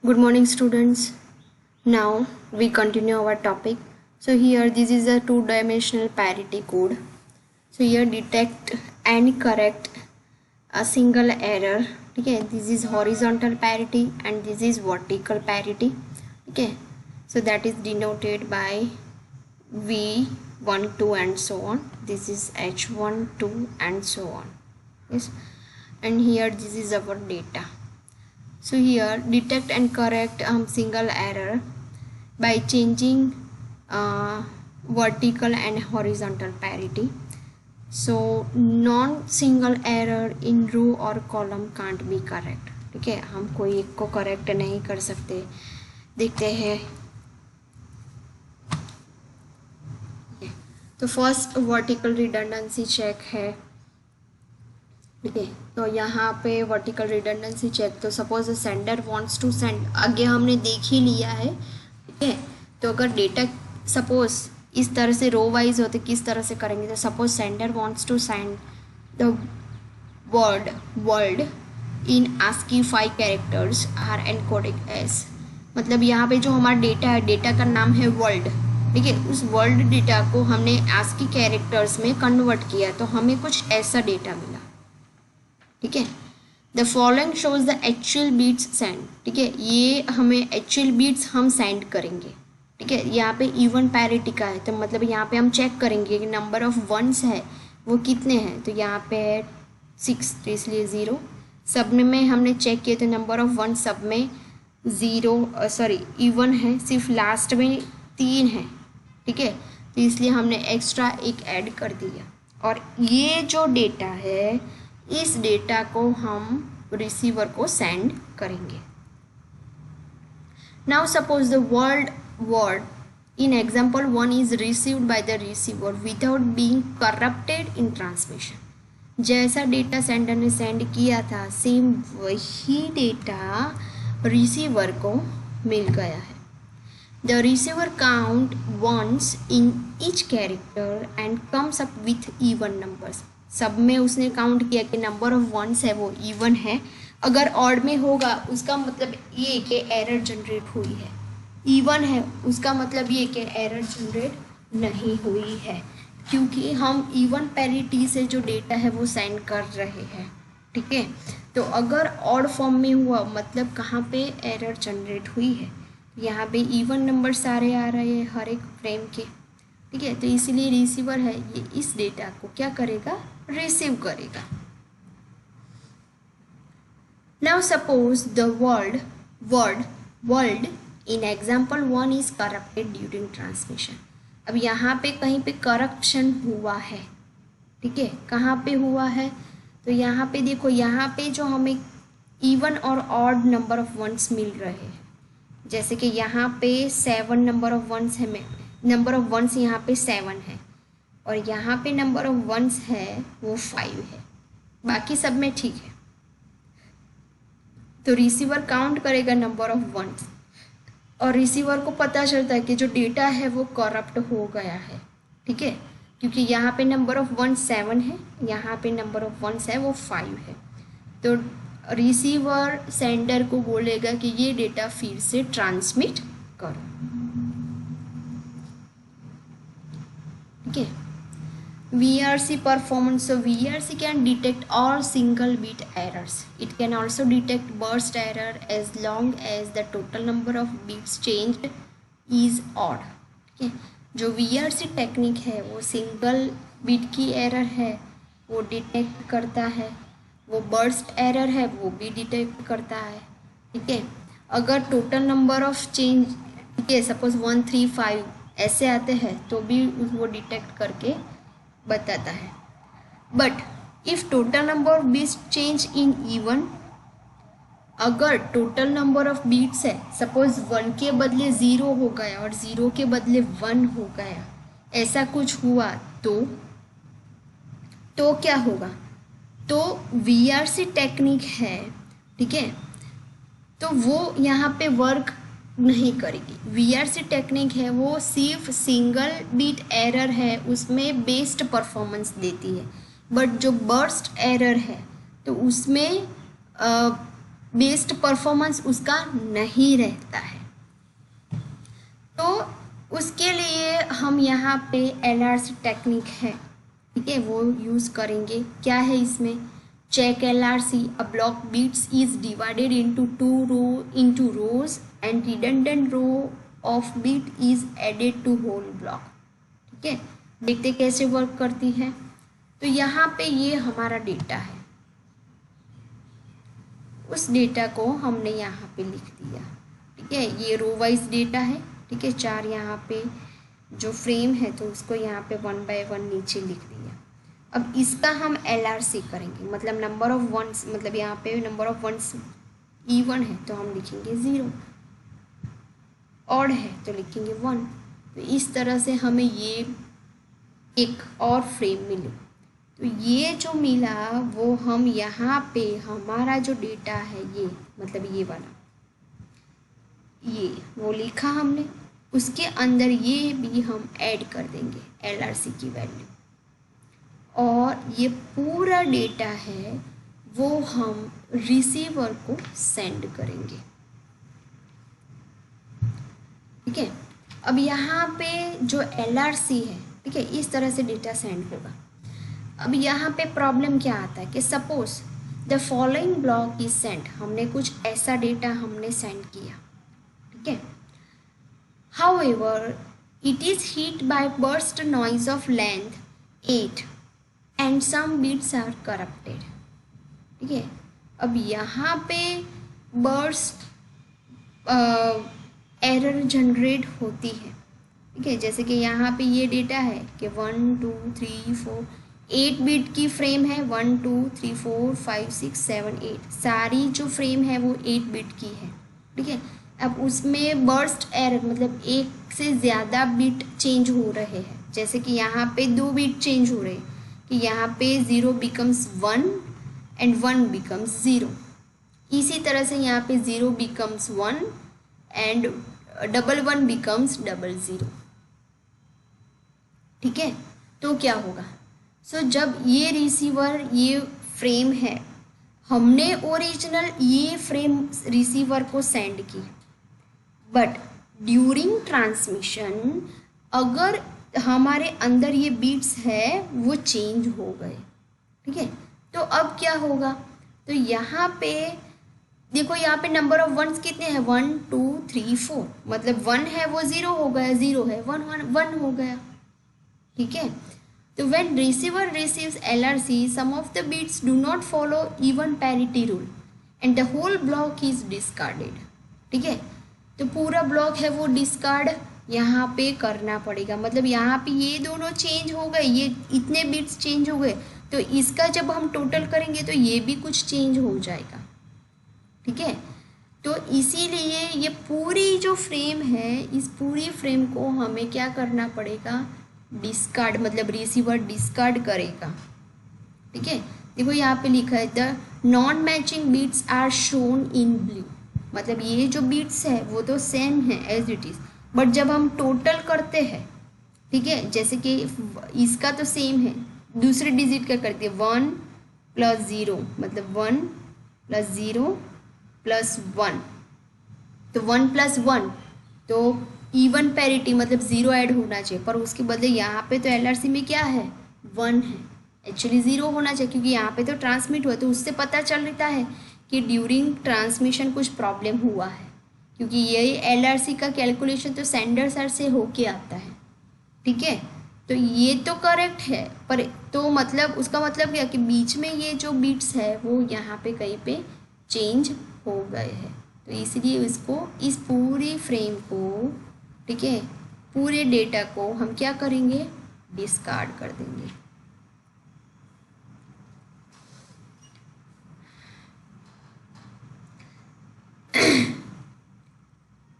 Good morning, students. Now we continue our topic. So here this is a two-dimensional parity code. So here detect and correct a single error. Okay, this is horizontal parity and this is vertical parity. Okay, so that is denoted by V1, 2 and so on. This is H1, 2 and so on. Yes, and here this is our data. So here detect and correct single error by changing vertical and horizontal parity. So non-single error in row or column can't be correct. ठीक है, हम कोई एक को correct नहीं कर सकते. देखते हैं. तो फर्स्ट वर्टिकल रिडंडेंसी चेक है. ठीक है, तो यहाँ पे वर्टिकल रिडंडेंसी चेक. तो suppose the sender wants to send, आगे हमने देख ही लिया है. ठीक है, तो अगर डेटा सपोज इस तरह से रो वाइज होते किस तरह से करेंगे. तो suppose sender wants to send the word world in ASCII 5 characters are encoded as. मतलब यहाँ पे जो हमारा डेटा है, डेटा का नाम है वर्ल्ड. ठीक है, उस वर्ल्ड डेटा को हमने ASCII कैरेक्टर्स में कन्वर्ट किया तो हमें कुछ ऐसा डेटा मिला. ठीक है, the following shows the actual bits send. ठीक है, ये हमें एक्चुअल बीट्स हम सेंड करेंगे. ठीक है, यहाँ पे इवन पैरिटी का है तो मतलब यहाँ पे हम चेक करेंगे कि नंबर ऑफ वंस है वो कितने हैं. तो यहाँ पे है 6 तो इसलिए 0. सब में हमने चेक किया तो नंबर ऑफ वन सब में 0 सॉरी इवन है, सिर्फ लास्ट में 3 है. ठीक है, तो इसलिए हमने एक्स्ट्रा एक ऐड कर दिया. और ये जो डेटा है इस डेटा को हम रिसीवर को सेंड करेंगे. Now suppose the word in example 1 is received by the receiver without being corrupted in transmission. जैसा डेटा सेंडर ने सेंड किया था सेम वही डेटा रिसीवर को मिल गया है. The receiver count ones in each character and comes up with even numbers. सब में उसने काउंट किया कि नंबर ऑफ वंस है वो इवन है. अगर ऑड में होगा उसका मतलब ये कि एरर जनरेट हुई है. इवन है उसका मतलब ये कि एरर जनरेट नहीं हुई है, क्योंकि हम इवन पैरिटी से जो डेटा है वो सेंड कर रहे हैं. ठीक है, तो अगर ऑड फॉर्म में हुआ मतलब कहाँ पे एरर जनरेट हुई है. यहाँ पे इवन नंबर सारे आ रहे हैं हर एक फ्रेम के. ठीक है, तो इसीलिए रिसीवर है ये इस डेटा को क्या करेगा, रिसीव करेगा. Now suppose the word in example 1 is corrupted during transmission. अब यहाँ पे कहीं पे करप्शन हुआ है. ठीक है, कहाँ पे हुआ है तो यहाँ पे देखो, यहाँ पे जो हमें इवन और ऑड नंबर ऑफ वंस मिल रहे हैं. जैसे कि यहाँ पे 7 नंबर ऑफ वंस है, नंबर ऑफ वंस यहाँ पे 7 है और यहाँ पे नंबर ऑफ वंस है वो 5 है. बाकी सब में ठीक है. तो रिसीवर काउंट करेगा नंबर ऑफ वंस और रिसीवर को पता चलता है कि जो डेटा है वो करप्ट हो गया है. ठीक है, क्योंकि यहाँ पे नंबर ऑफ वंस 7 है, यहाँ पे नंबर ऑफ वंस है वो 5 है. तो रिसीवर सेंडर को बोलेगा कि ये डेटा फिर से ट्रांसमिट करो. ठीक है, VRC performance. So VRC can detect all single bit errors. It can also detect burst error as long as the total number of bits changed is odd. ठीक है, जो VRC टेक्निक है वो सिंगल बिट की error है वो detect करता है, वो बर्स्ट एरर है वो भी डिटेक्ट करता है. ठीक है, अगर टोटल नंबर ऑफ चेंज, ठीक है, सपोज 1 3 5 ऐसे आते हैं तो भी वो डिटेक्ट करके बताता है. But if total number of bits change in even, अगर टोटल नंबर ऑफ बीट्स है सपोज 1 के बदले 0 हो गया और 0 के बदले 1 हो गया, ऐसा कुछ हुआ तो क्या होगा. तो VRC टेक्निक है. ठीक है, तो वो यहाँ पे वर्क नहीं करेगी. VRC टेक्निक है वो सिर्फ सिंगल बीट एरर है उसमें बेस्ट परफॉर्मेंस देती है. बट जो बर्स्ट एरर है तो उसमें बेस्ट परफॉर्मेंस उसका नहीं रहता है। तो उसके लिए हम यहाँ पे LRC टेक्निक है, ठीक है, वो यूज़ करेंगे। क्या है इसमें? Check LRC, a block bits is divided into rows and redundant row of bit is added to whole block। ठीक है, देखते कैसे वर्क करती है। तो यहाँ पे ये हमारा डेटा है, उस डेटा को हमने यहाँ पे लिख दिया। ठीक है, ये रो वाइज डेटा है। ठीक है, 4 यहाँ पे जो फ्रेम है तो उसको यहाँ पे 1 by 1 नीचे लिख दिया। अब इसका हम LRC करेंगे, मतलब नंबर ऑफ वंस, मतलब यहाँ पे नंबर ऑफ वंस E1 है तो हम लिखेंगे 0, ऑड है तो लिखेंगे 1। तो इस तरह से हमें ये एक और फ्रेम मिले। तो ये जो मिला वो हम यहाँ पे हमारा जो डेटा है ये, मतलब ये वाला, ये वो लिखा हमने, उसके अंदर ये भी हम ऐड कर देंगे LRC की वैल्यू, और ये पूरा डेटा है वो हम रिसीवर को सेंड करेंगे। ठीक है, अब यहाँ पे जो LRC है, ठीक है, इस तरह से डेटा सेंड होगा। अब यहाँ पे प्रॉब्लम क्या आता है कि suppose the following block is send, हमने कुछ ऐसा डेटा हमने सेंड किया। ठीक है, however it is hit by burst noise of length 8 and some bits are corrupted. ठीक है, अब यहाँ पे बर्स्ट एरर जनरेट होती है। ठीक है, जैसे कि यहाँ पे ये डेटा है कि 1 2 3 4 8 बिट की फ्रेम है, 1 2 3 4 5 6 7 8, सारी जो फ्रेम है वो 8 बिट की है। ठीक है, अब उसमें बर्स्ट एरर मतलब एक से ज़्यादा बिट चेंज हो रहे हैं, जैसे कि यहाँ पे 2 बिट चेंज हो रहे हैं कि यहाँ पे 0 बिकम्स 1 एंड 1 बिकम्स 0। इसी तरह से यहाँ पे 0 बिकम्स 1 एंड 1 बिकम्स 00। ठीक है, तो क्या होगा? सो जब ये रिसीवर, ये फ्रेम है, हमने ओरिजिनल ये फ्रेम रिसीवर को सेंड की, बट ड्यूरिंग ट्रांसमिशन अगर हमारे अंदर ये बीट्स है वो चेंज हो गए। ठीक है, तो अब क्या होगा? तो यहाँ पे देखो, यहाँ पे नंबर ऑफ वंस कितने हैं? 1 2 3 4, मतलब 1 है वो 0 हो गया, 0 है 1 हो गया। ठीक है, तो when receiver receives LRC, some of the bits do not follow even parity rule and the whole block is discarded। ठीक है, तो पूरा ब्लॉक है वो डिस्कार्ड यहाँ पे करना पड़ेगा, मतलब यहाँ पे ये दोनों चेंज हो गए, ये इतने बिट्स चेंज हो गए, तो इसका जब हम टोटल करेंगे तो ये भी कुछ चेंज हो जाएगा। ठीक है, तो इसीलिए ये पूरी जो फ्रेम है, इस पूरी फ्रेम को हमें क्या करना पड़ेगा? डिस्कार्ड, मतलब रिसीवर डिस्कार्ड करेगा। ठीक है, देखो यहाँ पे लिखा है the non matching bits are shown in blue, मतलब ये जो बीट्स है वो तो सेम है एज इट इज़, बट जब हम टोटल करते हैं, ठीक है, जैसे कि इसका तो सेम है, दूसरे डिजिट का करते हैं 1 + 0, मतलब 1 + 0 + 1, तो 1 + 1 तो इवन पैरिटी, मतलब 0 ऐड होना चाहिए, पर उसके बदले यहाँ पे तो LRC में क्या है? 1 है, एक्चुअली 0 होना चाहिए क्योंकि यहाँ पे तो ट्रांसमिट हुआ, तो उससे पता चलता है कि ड्यूरिंग ट्रांसमिशन कुछ प्रॉब्लम हुआ है, क्योंकि यही LRC का कैलकुलेशन तो सेंडर साइड से होके आता है। ठीक है, तो ये तो करेक्ट है, पर तो मतलब उसका मतलब क्या कि बीच में ये जो बीट्स है वो यहाँ पे कहीं पे चेंज हो गए हैं, तो इसलिए इसको, इस पूरी फ्रेम को, ठीक है, पूरे डेटा को हम क्या करेंगे? डिस्कार्ड कर देंगे।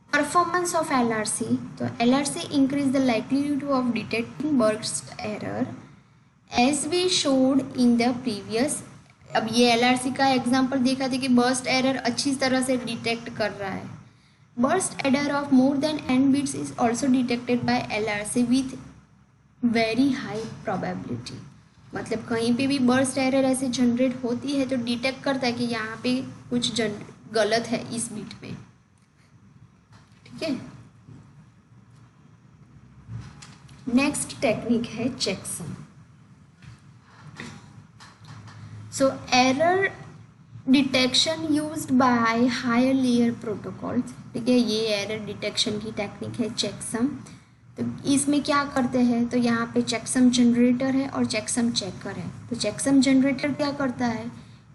परफॉर्मेंस ऑफ LRC, तो LRC increase the likelihood of detecting burst error as we showed in the previous. अब ये LRC का एग्जांपल देखा था कि बर्स्ट एरर अच्छी तरह से डिटेक्ट कर रहा है। Burst error of more than n bits is also detected by LRC with very high probability। मतलब कहीं पे भी बर्स्ट एरर ऐसे जनरेट होती है तो डिटेक्ट करता है कि यहाँ पे कुछ गलत है इस बिट में, ठीक है। नेक्स्ट टेक्निक है checksum. So error detection used by higher layer protocols, ठीक है, ये एरर डिटेक्शन की टेक्निक है चेकसम। तो इसमें क्या करते हैं, तो यहाँ पे चेकसम जनरेटर है और चेकसम चेकर है। तो चेकसम जनरेटर क्या करता है,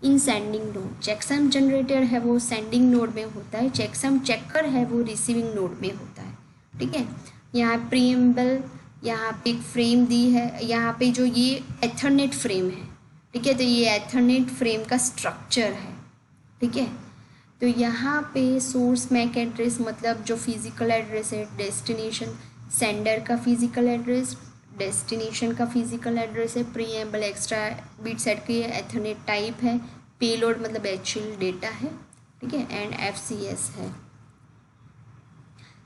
इन सेंडिंग नोड, चेकसम जनरेटर है वो सेंडिंग नोड में होता है, चेकसम चेकर है वो रिसीविंग नोड में होता है, ठीक है। यहाँ प्रीएम्बल, यहाँ पे एक फ्रेम दी है, यहाँ पे जो ये एथरनेट फ्रेम है, ठीक है, तो ये एथरनेट फ्रेम का स्ट्रक्चर है, ठीक है। तो यहाँ पे सोर्स मैक एड्रेस मतलब जो फिजिकल एड्रेस है, डेस्टिनेशन सेंडर का फिजिकल एड्रेस, डेस्टिनेशन का फिजिकल एड्रेस है, प्रीएम्बल एक्स्ट्रा बिट सेट की एथरनेट टाइप है, पेलोड मतलब एक्चुअल डेटा है, ठीक है, एंड एफसीएस है।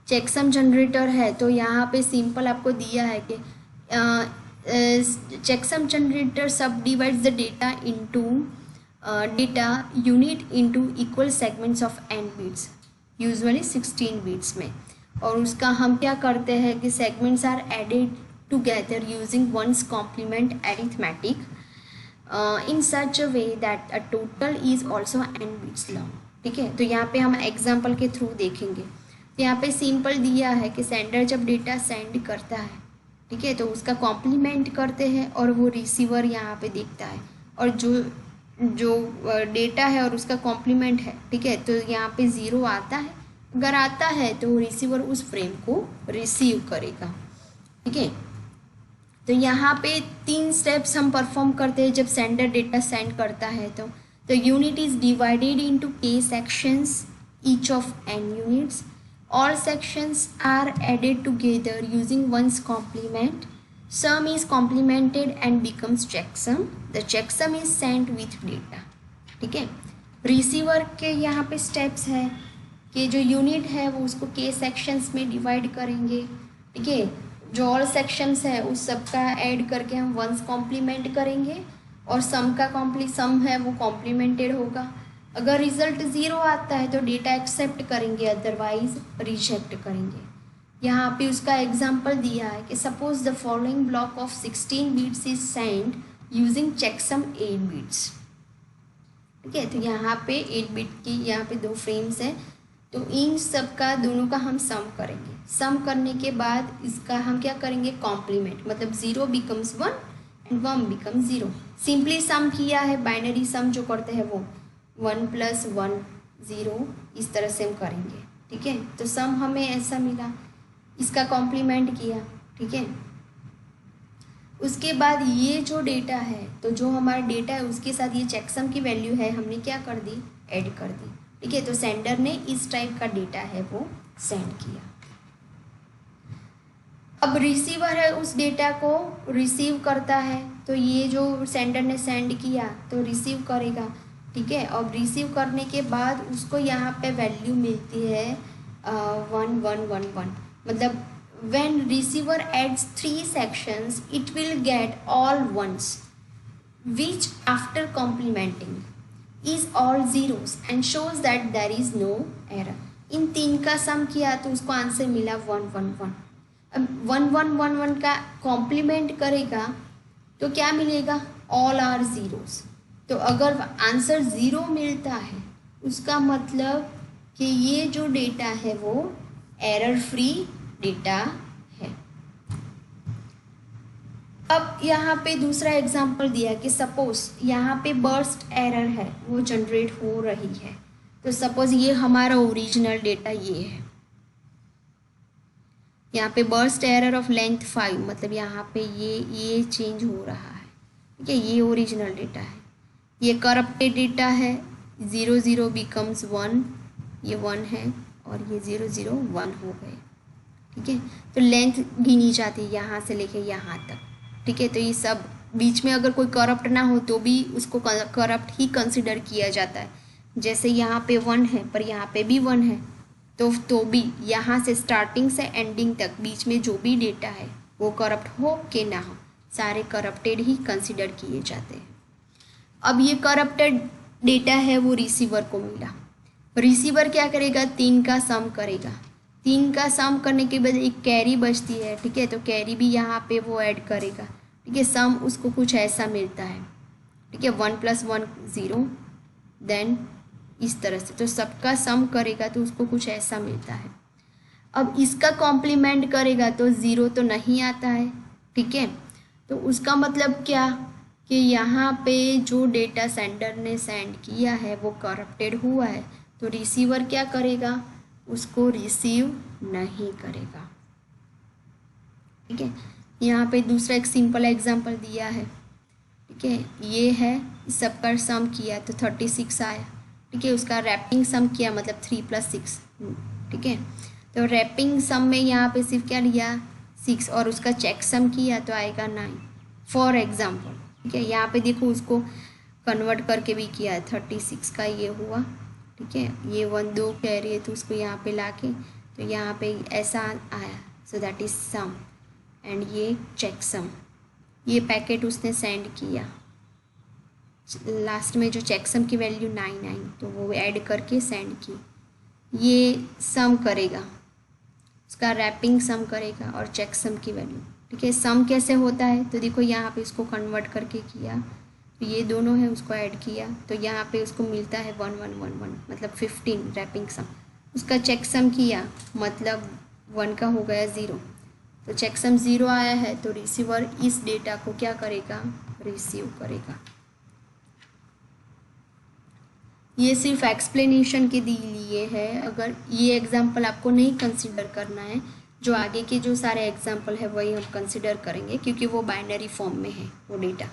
चेकसम जनरेटर है तो यहाँ पे सिंपल आपको दिया है कि चेकसम जनरेटर सब divides the data into data unit into equal segments of n bits, usually 16 bits में, और उसका हम क्या करते हैं कि segments are added together using one's complement arithmetic in such a way that a total is also n bits long, ठीक है। तो यहाँ पे हम एग्जाम्पल के थ्रू देखेंगे। तो यहाँ पे सिंपल दिया है कि सेंडर जब डेटा सेंड करता है, ठीक है, तो उसका कॉम्प्लीमेंट करते हैं और वो रिसीवर यहाँ पे देखता है, और जो डेटा है और उसका कॉम्प्लीमेंट है, ठीक है, तो यहाँ पे 0 आता है, अगर आता है तो रिसीवर उस फ्रेम को रिसीव करेगा, ठीक है। तो यहाँ पे 3 स्टेप्स हम परफॉर्म करते हैं जब सेंडर डेटा सेंड करता है। तो unit is divided into k sections each of n units, all sections are added together using one's complement, sum is complemented and becomes checksum, the checksum is sent with data, ठीक है। Receiver के यहाँ पे steps है कि जो unit है वो उसको k सेक्शंस में डिवाइड करेंगे, ठीक है, जो ऑल सेक्शंस है उस सब का ऐड करके हम वंस कॉम्प्लीमेंट करेंगे, और सम है वो कॉम्प्लीमेंटेड होगा। अगर रिजल्ट 0 आता है तो डेटा एक्सेप्ट करेंगे, अदरवाइज रिजेक्ट करेंगे। यहाँ पे उसका एग्जांपल दिया है कि suppose the following block of 16 bits is send using checksum 8 bits, ठीक है। तो यहाँ पे 8 बिट की यहाँ पे 2 फ्रेम्स हैं, तो इन सब का दोनों का हम सम करेंगे। सम करने के बाद इसका हम क्या करेंगे, कॉम्प्लीमेंट, मतलब 0 बिकम्स 1 एंड 1 बिकम्स 0। सिंपली सम किया है, बाइनरी सम जो करते हैं वो 1 + 1 0, इस तरह से हम करेंगे, ठीक है। तो सम हमें ऐसा मिला, इसका कॉम्प्लीमेंट किया, ठीक है। उसके बाद ये जो डेटा है, तो जो हमारा डेटा है उसके साथ ये चेकसम की वैल्यू है हमने क्या कर दी, ऐड कर दी, ठीक है। तो सेंडर ने इस टाइप का डेटा है वो सेंड किया। अब रिसीवर है उस डेटा को रिसीव करता है, तो ये जो सेंडर ने सेंड किया तो रिसीव करेगा, ठीक है। और रिसीव करने के बाद उसको यहाँ पे वैल्यू मिलती है 1 1 1 1, मतलब when receiver adds 3 sections it will get all ones which after complementing is all zeros and shows that there is no error। इन 3 का सम किया तो उसको आंसर मिला 1 1 1। अब 1 1 1 1 का कॉम्प्लीमेंट करेगा तो क्या मिलेगा, ऑल आर जीरोस। तो अगर आंसर 0 मिलता है उसका मतलब कि ये जो डेटा है वो एरर फ्री डेटा है। अब यहाँ पे दूसरा एग्जांपल दिया कि सपोज यहाँ पे बर्स्ट एरर है वो जनरेट हो रही है, तो सपोज ये हमारा ओरिजिनल डेटा ये है, यहाँ पे बर्स्ट एरर ऑफ लेंथ 5, मतलब यहाँ पे ये चेंज हो रहा है, ठीक है, ये ओरिजिनल डेटा है। ये करप्टेड डेटा है, 0 0 बिकम्स 1, ये 1 है और ये 0 0 1 हो गए, ठीक है। तो लेंथ गिनी जाती है यहाँ से लेके यहाँ तक, ठीक है। तो ये सब बीच में अगर कोई करप्ट ना हो तो भी उसको करप्ट ही कंसिडर किया जाता है। जैसे यहाँ पे 1 है पर यहाँ पे भी 1 है, तो भी यहाँ से स्टार्टिंग से एंडिंग तक बीच में जो भी डेटा है वो करप्ट हो कि ना हो, सारे करप्टेड ही कंसिडर किए जाते हैं। अब ये करप्टेड डेटा है वो रिसीवर को मिला, रिसीवर क्या करेगा, 3 का सम करेगा, 3 का सम करने के बाद एक कैरी बचती है, ठीक है, तो कैरी भी यहाँ पे वो ऐड करेगा, ठीक है, सम उसको कुछ ऐसा मिलता है, ठीक है, 1 + 1 0, देन इस तरह से, तो सबका सम करेगा तो उसको कुछ ऐसा मिलता है। अब इसका कॉम्प्लीमेंट करेगा तो 0 तो नहीं आता है, ठीक है, तो उसका मतलब क्या कि यहाँ पे जो डेटा सेंडर ने सेंड किया है वो करप्टेड हुआ है, तो रिसीवर क्या करेगा, उसको रिसीव नहीं करेगा, ठीक है। यहाँ पे दूसरा एक सिंपल एग्जांपल दिया है, ठीक है, ये है, सबका सम किया तो 36 आया, ठीक है, उसका रैपिंग सम किया मतलब 3 + 6, ठीक है, तो रैपिंग सम में यहाँ पे सिर्फ क्या लिया 6 और उसका चेक सम किया तो आएगा 9 फॉर एग्जाम्पल, ठीक है। यहाँ पे देखो उसको कन्वर्ट करके भी किया है, 36 का ये हुआ, ठीक है, ये 1 2 कह रही है तो उसको यहाँ पे ला के तो यहाँ पे ऐसा आया, so that is sum, and ये चेक सम, ये पैकेट उसने सेंड किया, लास्ट में जो चेकसम की वैल्यू 9 आई तो वो ऐड करके सेंड की, ये सम करेगा, उसका रैपिंग सम करेगा और चेकसम की वैल्यू, ठीक है। सम कैसे होता है तो देखो यहाँ पे इसको कन्वर्ट करके किया तो ये दोनों है उसको ऐड किया तो यहाँ पे उसको मिलता है 1 1 1 1 मतलब 15 रैपिंग सम, उसका चेकसम किया मतलब 1 का हो गया 0, तो चेकसम 0 आया है तो रिसीवर इस डेटा को क्या करेगा, रिसीव करेगा। ये सिर्फ एक्सप्लेनेशन के लिए है, अगर ये एग्जाम्पल आपको नहीं कंसिडर करना है, जो आगे के जो सारे एग्जाम्पल है वही हम कंसिडर करेंगे क्योंकि वो बाइनरी फॉर्म में है वो डेटा,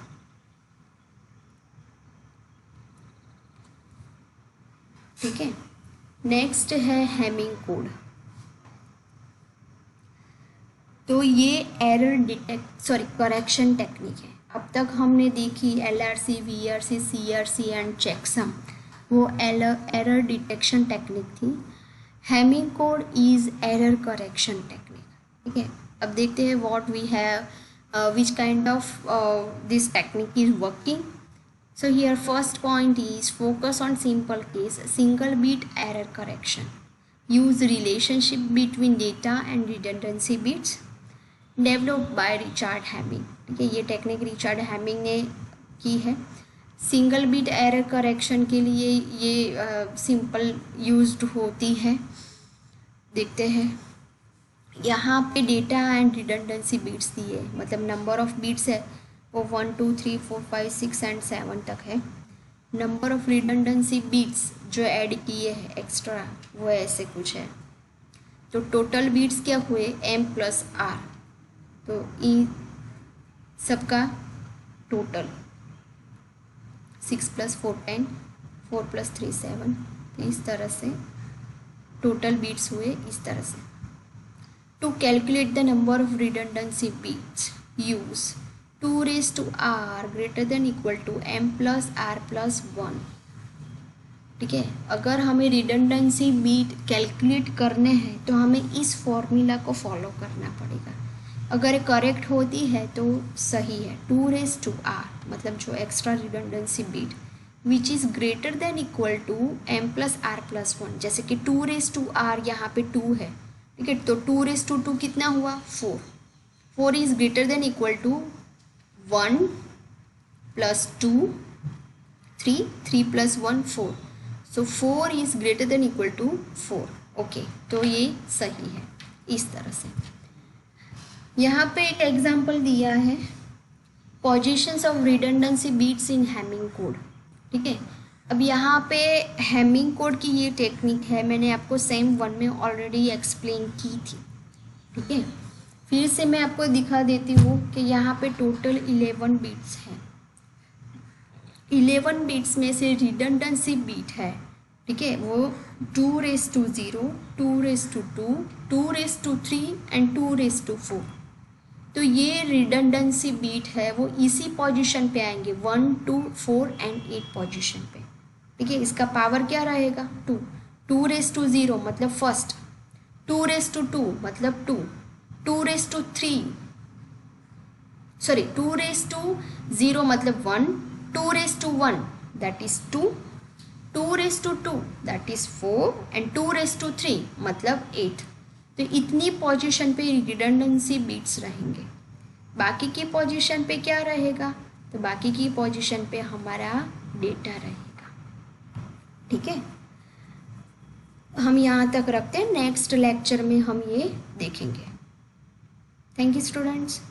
ठीक है। नेक्स्ट है हैमिंग कोड, तो ये करेक्शन टेक्निक है। अब तक हमने देखी LRC, VRC, CRC and checksum, वो एरर डिटेक्शन टेक्निक थी। Hamming code is error correction technique, ठीक है। अब देखते हैं what we have, which kind of this technique is working. So here first point is focus on simple case, single bit error correction. Use relationship between data and redundancy bits. Developed by Richard Hamming, ठीक है, ये technique Richard Hamming ने की है। Single bit error correction के लिए ये simple used होती है। देखते हैं यहाँ पे डेटा एंड रिडंडेंसी बिट्स दिए, मतलब नंबर ऑफ बिट्स है वो 1 2 3 4 5 6 एंड 7 तक है। नंबर ऑफ रिडंडेंसी बिट्स जो ऐड किए हैं एक्स्ट्रा वो ऐसे कुछ है, तो टोटल बिट्स क्या हुए m + r, तो इन सबका टोटल 6 + 4 10, 4 + 3 7, तो इस तरह से टोटल बिट्स हुए इस तरह से। To calculate the number of redundancy bits use 2r greater than equal to m + r + 1, ठीक है। अगर हमें रिडंडेंसी बिट कैलकुलेट करने हैं तो हमें इस फॉर्मूला को फॉलो करना पड़ेगा। अगर करेक्ट होती है तो सही है, 2r मतलब जो extra redundancy bit which is greater than equal to m + r + 1, जैसे कि 2r यहाँ पे 2 है, ठीक है, तो 2 कितना हुआ 4 is greater than equal to 1 + 2 3 3 + 1 4, so 4 is greater than equal to 4, okay, तो ये सही है इस तरह से। यहाँ पे एक एग्जांपल दिया है positions of redundancy bits in Hamming code, ठीक है। अब यहाँ पे हैमिंग कोड की ये टेक्निक है, मैंने आपको सेम 1 में ऑलरेडी एक्सप्लेन की थी, ठीक है। फिर से मैं आपको दिखा देती हूँ कि यहाँ पे टोटल 11 बिट्स हैं, 11 बिट्स में से रिडंडेंसी बिट है, ठीक है, वो 2⁻0, 2⁻2, 2⁻3 एंड 2⁻4, तो ये रिडंडेंसी बिट है वो इसी पोजीशन पे आएंगे 1 2 4 एंड 8 पोजीशन पे, ठीक है। इसका पावर क्या रहेगा 2, 2⁻0 मतलब फर्स्ट, 2⁻2 मतलब 2, 2⁻3 सॉरी 2⁻0 मतलब 1, 2⁻1 that is 2, 2:2 that is 4 and 2:3 मतलब 8। तो इतनी पोजीशन पे रिडंडेंसी बिट्स रहेंगे। बाकी की पोजीशन पे क्या रहेगा? तो बाकी की पोजीशन पे हमारा डेटा रहेगा। ठीक है, हम यहाँ तक रखते हैं, नेक्स्ट लेक्चर में हम ये देखेंगे। Thank you students.